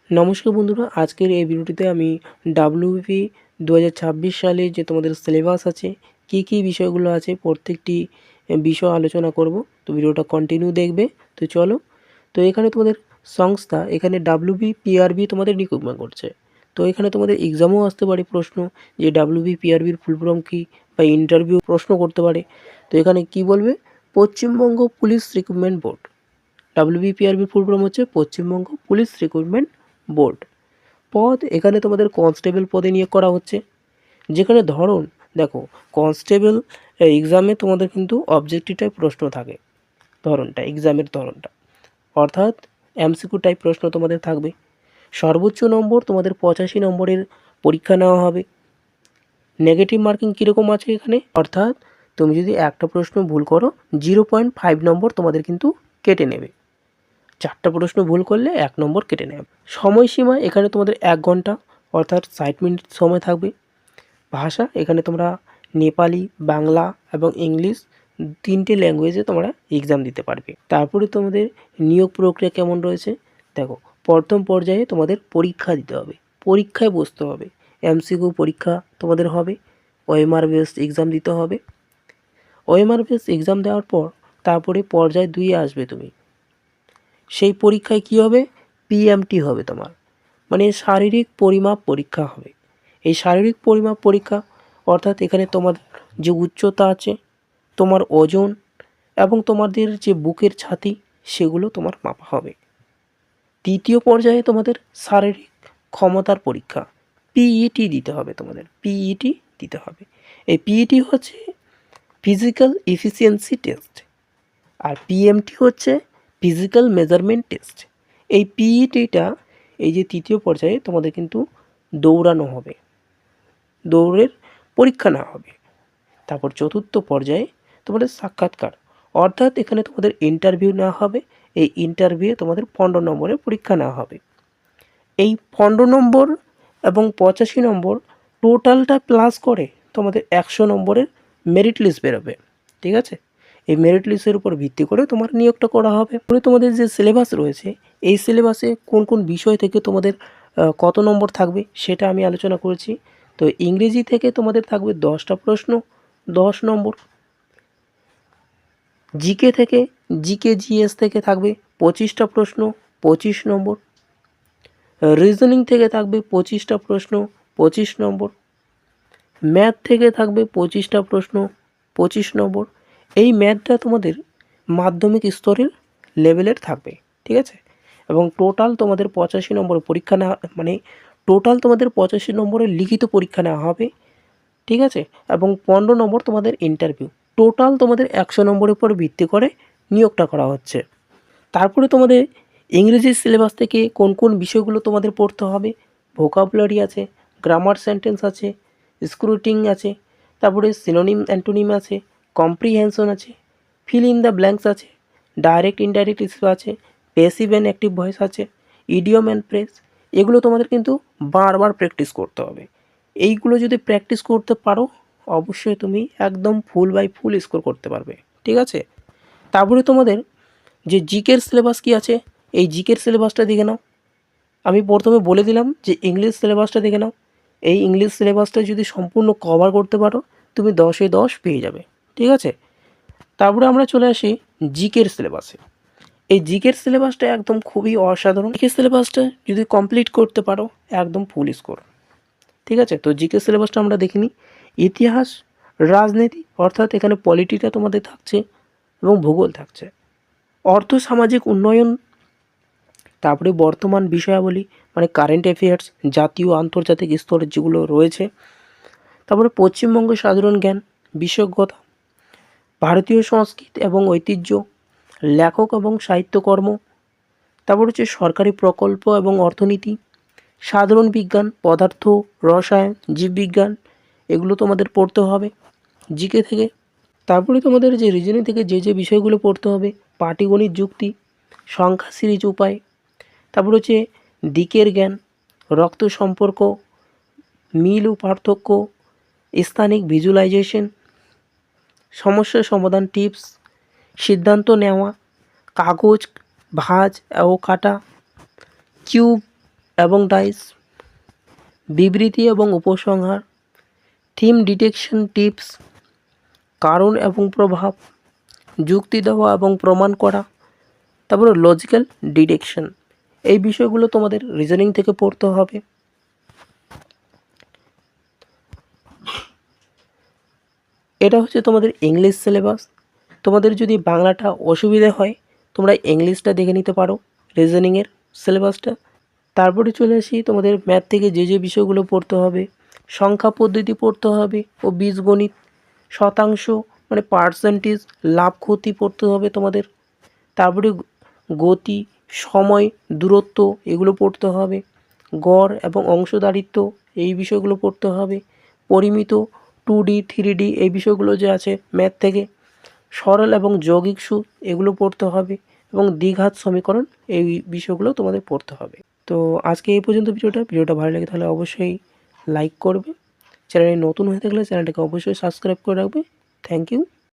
নমস্কার বন্ধুরা, আজকের এই ভিডিওটিতে আমি ডাব্লিউবিপি 2026 সালে যে তোমাদের সিলেবাস আছে, কী বিষয়গুলো আছে প্রত্যেকটি বিষয় আলোচনা করব। তো ভিডিওটা কন্টিনিউ দেখবে। তো চলো, তো এখানে তোমাদের সংস্থা, এখানে ডাব্লিউবিপিআরবি তোমাদের রিক্রুটমেন্ট করছে। তো এখানে তোমাদের এক্সামও আসতে পারে প্রশ্ন, যে ডাব্লিউবিপিআরবির ফুল ফর্ম কী, বা ইন্টারভিউ প্রশ্ন করতে পারে। তো এখানে কি বলবে, পশ্চিমবঙ্গ পুলিশ রিক্রুটমেন্ট বোর্ড। ডাব্লিউবিপিআরবির ফুল ফর্ম হচ্ছে পশ্চিমবঙ্গ পুলিশ রিক্রুটমেন্ট বোর্ড। পদ এখানে তোমাদের কনস্টেবল পদে নিয়োগ করা হচ্ছে। যেখানে ধরন দেখো, কনস্টেবল এক্সামে তোমাদের কিন্তু অবজেক্টিভ টাইপ প্রশ্ন থাকে, ধরনটা এক্সামের ধরনটা, অর্থাৎ এমসিকিউ টাইপ প্রশ্ন তোমাদের থাকবে। সর্বোচ্চ নম্বর তোমাদের 85 নম্বরের পরীক্ষা নেওয়া হবে। নেগেটিভ মার্কিং কীরকম আছে এখানে, অর্থাৎ তুমি যদি একটা প্রশ্ন ভুল করো 0.5 নম্বর তোমাদের কিন্তু কেটে নেবে। 4টা প্রশ্ন ভুল করলে 1 নম্বর কেটে নেবে। সময়সীমা এখানে তোমাদের 1 ঘন্টা, অর্থাৎ 60 মিনিট সময় থাকবে। ভাষা এখানে তোমরা নেপালি, বাংলা এবং ইংলিশ 3টে ল্যাঙ্গুয়েজে তোমরা এক্সাম দিতে পারবে। তারপরে তোমাদের নিয়োগ প্রক্রিয়া কেমন রয়েছে দেখো, প্রথম পর্যায়ে তোমাদের পরীক্ষা দিতে হবে, পরীক্ষায় বসতে হবে। এমসিকিউ পরীক্ষা তোমাদের হবে, ওএমআর বেসড এক্সাম দিতে হবে। ওএমআর বেসড এক্সাম দেওয়ার পর তারপরে পর্যায় 2 আসবে তুমি। সেই পরীক্ষায় কী হবে, পিএমটি হবে তোমার, মানে শারীরিক পরিমাপ পরীক্ষা হবে। এই শারীরিক পরিমাপ পরীক্ষা অর্থাৎ এখানে তোমাদের যে উচ্চতা আছে, তোমার ওজন এবং তোমাদের যে বুকের ছাতি, সেগুলো তোমার মাপা হবে। তৃতীয় পর্যায়ে তোমাদের শারীরিক ক্ষমতার পরীক্ষা, পিইটি দিতে হবে, তোমাদের পিইটি দিতে হবে। এই পিইটি হচ্ছে ফিজিক্যাল এফিসিয়েন্সি টেস্ট, আর পিএমটি হচ্ছে ফিজিক্যাল মেজারমেন্ট টেস্ট। এই পিইটিটা, এই যে তৃতীয় পর্যায়ে তোমাদের কিন্তু দৌড়ানো হবে, দৌড়ের পরীক্ষা নেওয়া হবে। তারপর চতুর্থ পর্যায়ে তোমাদের সাক্ষাৎকার, অর্থাৎ এখানে তোমাদের ইন্টারভিউ নেওয়া হবে। এই ইন্টারভিউয়ে তোমাদের 15 নম্বরের পরীক্ষা নেওয়া হবে। এই 15 নম্বর এবং 85 নম্বর টোটালটা প্লাস করে তোমাদের 100 নম্বরের মেরিট লিস্ট বেরোবে, ঠিক আছে। এই মেরিট লিস্টের উপর ভিত্তি করে তোমার নিয়োগটা করা হবে। পরে তোমাদের যে সিলেবাস রয়েছে, এই সিলেবাসে কোন কোন বিষয় থেকে তোমাদের কত নম্বর থাকবে সেটা আমি আলোচনা করেছি। তো ইংরেজি থেকে তোমাদের থাকবে 10টা প্রশ্ন, 10 নম্বর। জিকে থেকে, জিকে জিএস থেকে থাকবে 25টা প্রশ্ন, 25 নম্বর। রিজনিং থেকে থাকবে 25টা প্রশ্ন, 25 নম্বর। ম্যাথ থেকে থাকবে 25টা প্রশ্ন, 25 নম্বর। এই ম্যাথটা তোমাদের মাধ্যমিক স্তরের লেভেলের থাকবে, ঠিক আছে। এবং টোটাল তোমাদের 85 নম্বরের পরীক্ষা নেওয়া, মানে টোটাল তোমাদের 85 নম্বরের লিখিত পরীক্ষা নেওয়া হবে, ঠিক আছে। এবং 15 নম্বর তোমাদের ইন্টারভিউ। টোটাল তোমাদের 100 নম্বরের উপর ভিত্তি করে নিয়োগটা করা হচ্ছে। তারপরে তোমাদের ইংরেজি সিলেবাস থেকে কোন কোন বিষয়গুলো তোমাদের পড়তে হবে, ভোকাবুলারি আছে, গ্রামার সেন্টেন্স আছে, স্ক্রুটিং আছে, তারপরে সিনোনিম অ্যান্টোনিম আছে, কম্প্রিহেনশন আছে, ফিল ইন দ্য ব্ল্যাঙ্কস আছে, ডাইরেক্ট ইনডাইরেক্ট ইস্যু আছে, প্যাসিভ অ্যান্ড অ্যাক্টিভ ভয়েস আছে, ইডিয়ম অ্যান্ড ফ্রেজ। এগুলো তোমাদের কিন্তু বারবার প্র্যাকটিস করতে হবে। এইগুলো যদি প্র্যাকটিস করতে পারো, অবশ্যই তুমি একদম ফুল বাই ফুল স্কোর করতে পারবে, ঠিক আছে। তারপরে তোমাদের যে জিকের সিলেবাস কী আছে, এই জিকের সিলেবাসটা দেখে নাও। আমি প্রথমে বলে দিলাম যে ইংলিশ সিলেবাসটা দেখে নাও। এই ইংলিশ সিলেবাসটা যদি সম্পূর্ণ কভার করতে পারো, তুমি 10এ 10 পেয়ে যাবে, ঠিক আছে। তারপরে আমরা চলে আসি জিকের সিলেবাসে। এই জিকের সিলেবাসটা একদম খুবই অসাধারণ। জিকের সিলেবাসটা যদি কমপ্লিট করতে পারো, একদম ফুল স্কোর, ঠিক আছে। তো জিকে সিলেবাসটা আমরা দেখিনি। ইতিহাস, রাজনীতি, অর্থাৎ এখানে পলিটিটা তোমাদের থাকছে এবং ভূগোল থাকছে। অর্থ সামাজিক উন্নয়ন, তারপরে বর্তমান বিষয়াবলী, মানে কারেন্ট অ্যাফেয়ার্স, জাতীয় আন্তর্জাতিক স্তরে যেগুলো রয়েছে। তারপরে পশ্চিমবঙ্গ সাধারণ জ্ঞান, বিশেষজ্ঞতা, ভারতীয় সংস্কৃতি এবং ঐতিহ্য, লেখক এবং সাহিত্যকর্ম, তারপর হচ্ছে সরকারি প্রকল্প এবং অর্থনীতি, সাধারণ বিজ্ঞান, পদার্থ, রসায়ন, জীববিজ্ঞান, এগুলো তোমাদের পড়তে হবে জিকে থেকে। তারপরে তোমাদের যে রিজনিং থেকে যে বিষয়গুলো পড়তে হবে, পাটিগণিত যুক্তি, সংখ্যা সিরিজ উপায়, তারপর হচ্ছে দিকের জ্ঞান, রক্ত সম্পর্ক, মিল ও পার্থক্য, স্থানিক ভিজুয়ালাইজেশন, সমস্যা সমাধান টিপস, সিদ্ধান্ত নেওয়া, কাগজ ভাঁজ ও কাটা, কিউব এবং ডাইস, বিবৃতি এবং উপসংহার, থিম ডিটেকশন টিপস, কারণ এবং প্রভাব, যুক্তি দেওয়া এবং প্রমাণ করা, তারপরে লজিক্যাল ডিডাকশন। এই বিষয়গুলো তোমাদের রিজনিং থেকে পড়তে হবে। এটা হচ্ছে তোমাদের ইংলিশ সিলেবাস। তোমাদের যদি বাংলাটা অসুবিধা হয় তোমরা ইংলিশটা দেখে নিতে পারো, রিজনিংয়ের সিলেবাসটা। তারপরে চলে আসি তোমাদের ম্যাথ থেকে যে বিষয়গুলো পড়তে হবে, সংখ্যা পদ্ধতি পড়তে হবে ও বীজগণিত, শতাংশ মানে পার্সেন্টেজ, লাভ ক্ষতি পড়তে হবে তোমাদের। তারপরে গতি, সময়, দূরত্ব এগুলো পড়তে হবে, গড় এবং অংশদারিত্ব এই বিষয়গুলো পড়তে হবে, পরিমিত, 2D 3D এই বিষয়গুলো যে আছে ম্যাথ থেকে, সরল এবং যৌগিক সূত্র এগুলো পড়তে হবে, এবং দ্বিঘাত সমীকরণ এই বিষয়গুলো তোমাদের পড়তে হবে। তো আজকে এই পর্যন্ত ভিডিওটা ভালো লাগে তাহলে অবশ্যই লাইক করবে, চ্যানেলে নতুন হয়ে থাকলে চ্যানেলটাকে অবশ্যই সাবস্ক্রাইব করে রাখবে। Thank you.